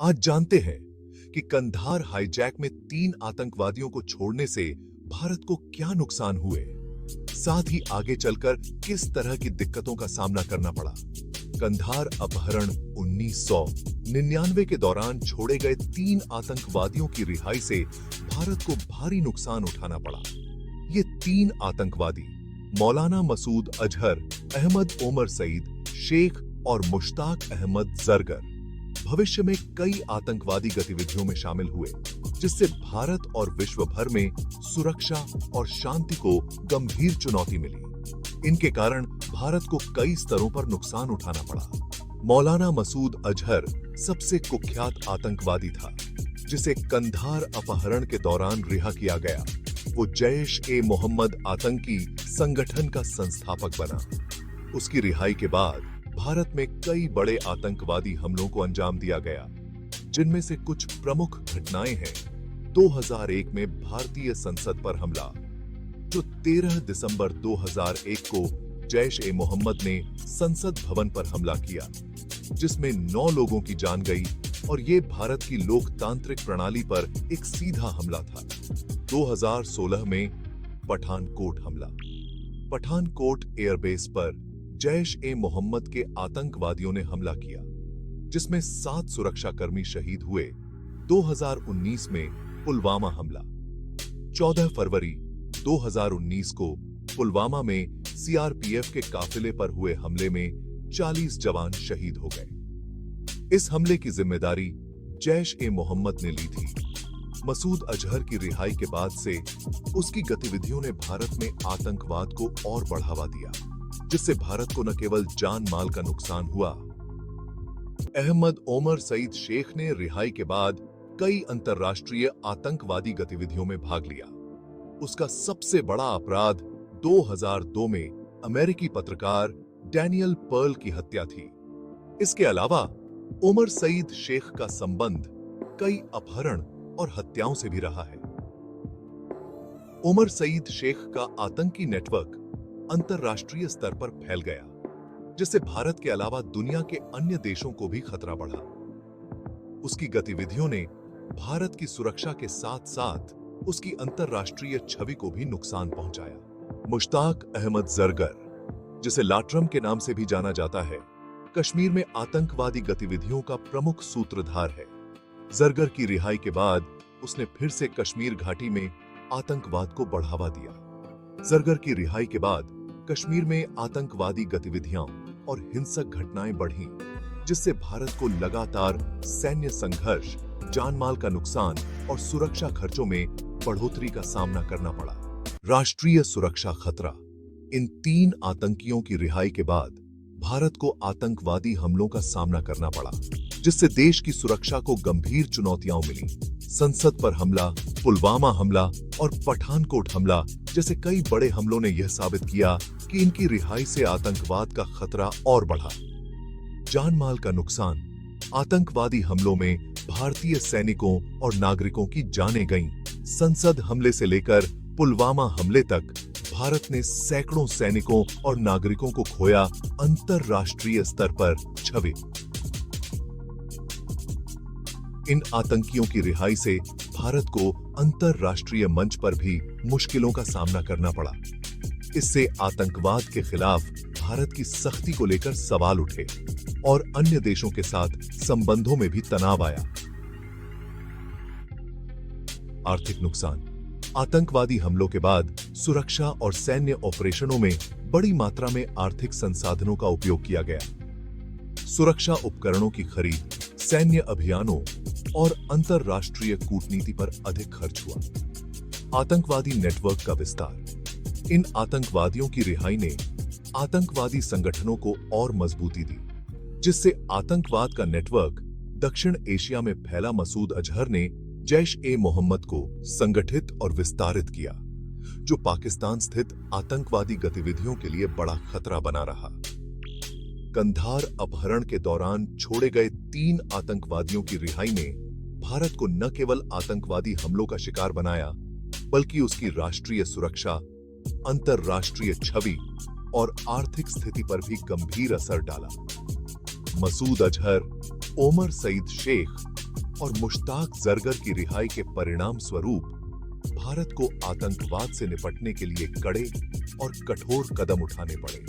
आज जानते हैं कि कंधार हाईजैक में 3 आतंकवादियों को छोड़ने से भारत को क्या नुकसान हुए, साथ ही आगे चलकर किस तरह की दिक्कतों का सामना करना पड़ा। कंधार अपहरण 1999 के दौरान छोड़े गए 3 आतंकवादियों की रिहाई से भारत को भारी नुकसान उठाना पड़ा। ये 3 आतंकवादी मौलाना मसूद अजहर, अहमद ओमर सईद शेख और मुश्ताक अहमद जरगर भविष्य में कई आतंकवादी गतिविधियों में शामिल हुए, जिससे भारत और विश्व भर में सुरक्षा और शांति को गंभीर चुनौती मिली। इनके कारण भारत को कई स्तरों पर नुकसान उठाना पड़ा। मौलाना मसूद अजहर सबसे कुख्यात आतंकवादी था, जिसे कंधार अपहरण के दौरान रिहा किया गया। वो जैश-ए-मोहम्मद आतंकी संगठन का संस्थापक बना। उसकी रिहाई के बाद भारत में कई बड़े आतंकवादी हमलों को अंजाम दिया गया, जिनमें से कुछ प्रमुख घटनाएं हैं। 2001 में भारतीय संसद पर हमला, जो 13 दिसंबर 2001 को जैश-ए-मोहम्मद ने संसद भवन पर हमला किया, जिसमें 9 लोगों की जान गई और ये भारत की लोकतांत्रिक प्रणाली पर एक सीधा हमला था। 2016 में पठानकोट हमला। पठानकोट एयरबेस पर जैश-ए-मोहम्मद के आतंकवादियों ने हमला किया, जिसमें 7 सुरक्षाकर्मी शहीद हुए। 2019 में पुलवामा हमला। 14 फरवरी 2019 को पुलवामा में सीआरपीएफ के काफिले पर हुए हमले में 40 जवान शहीद हो गए। इस हमले की जिम्मेदारी जैश-ए-मोहम्मद ने ली थी। मसूद अजहर की रिहाई के बाद से उसकी गतिविधियों ने भारत में आतंकवाद को और बढ़ावा दिया, जिससे भारत को न केवल जान माल का नुकसान हुआ। अहमद ओमर सईद शेख ने रिहाई के बाद कई अंतर्राष्ट्रीय आतंकवादी गतिविधियों में भाग लिया। उसका सबसे बड़ा अपराध 2002 में अमेरिकी पत्रकार डैनियल पर्ल की हत्या थी। इसके अलावा ओमर सईद शेख का संबंध कई अपहरण और हत्याओं से भी रहा है। ओमर सईद शेख का आतंकी नेटवर्क अंतर्राष्ट्रीय स्तर पर फैल गया, जिससे भारत के अलावा दुनिया के अन्य देशों को भी खतरा बढ़ा। उसकी गतिविधियों ने भारत की सुरक्षा के साथ-साथ उसकी अंतर्राष्ट्रीय छवि को भी नुकसान पहुंचाया। मुश्ताक अहमद जरगर, जिसे लाट्रम के नाम से भी जाना जाता है, कश्मीर में आतंकवादी गतिविधियों का प्रमुख सूत्रधार है। जरगर की रिहाई के बाद उसने फिर से कश्मीर घाटी में आतंकवाद को बढ़ावा दिया। जरगर की रिहाई के बाद कश्मीर में आतंकवादी गतिविधियां और हिंसक घटनाएं बढ़ीं, जिससे भारत को लगातार सैन्य संघर्ष, जानमाल का नुकसान और सुरक्षा खर्चों में बढ़ोतरी का सामना करना पड़ा। राष्ट्रीय सुरक्षा खतरा। इन 3 आतंकियों की रिहाई के बाद भारत को आतंकवादी हमलों का सामना करना पड़ा, जिससे देश की सुरक्षा को गंभीर चुनौतियां मिली। संसद पर हमला, पुलवामा हमला और पठानकोट हमला जैसे कई बड़े हमलों ने यह साबित किया कि इनकी रिहाई से आतंकवाद का खतरा और बढ़ा। जानमाल का नुकसान। आतंकवादी हमलों में भारतीय सैनिकों और नागरिकों की जानें गईं। संसद हमले से लेकर पुलवामा हमले तक भारत ने सैकड़ों सैनिकों और नागरिकों को खोया। अंतर्राष्ट्रीय स्तर पर छवि। इन आतंकियों की रिहाई से भारत को अंतर्राष्ट्रीय मंच पर भी मुश्किलों का सामना करना पड़ा। इससे आतंकवाद के खिलाफ भारत की सख्ती को लेकर सवाल उठे और अन्य देशों के साथ संबंधों में भी तनाव आया। आर्थिक नुकसान। आतंकवादी हमलों के बाद सुरक्षा और सैन्य ऑपरेशनों में बड़ी मात्रा में आर्थिक संसाधनों का उपयोग किया गया। सुरक्षा उपकरणों की खरीद, सैन्य अभियानों और अंतर्राष्ट्रीय कूटनीति पर अधिक खर्च हुआ। आतंकवादी नेटवर्क का विस्तार। इन आतंकवादियों की रिहाई ने आतंकवादी संगठनों को और मजबूती दी, जिससे आतंकवाद का नेटवर्क दक्षिण एशिया में फैला। मसूद अजहर ने जैश-ए-मोहम्मद को संगठित और विस्तारित किया, जो पाकिस्तान स्थित आतंकवादी गतिविधियों के लिए बड़ा खतरा बना रहा। कंधार अपहरण के दौरान छोड़े गए 3 आतंकवादियों की रिहाई ने भारत को न केवल आतंकवादी हमलों का शिकार बनाया, बल्कि उसकी राष्ट्रीय सुरक्षा, अंतर्राष्ट्रीय छवि और आर्थिक स्थिति पर भी गंभीर असर डाला। मसूद अजहर, ओमर सईद शेख और मुश्ताक जरगर की रिहाई के परिणाम स्वरूप भारत को आतंकवाद से निपटने के लिए कड़े और कठोर कदम उठाने पड़े।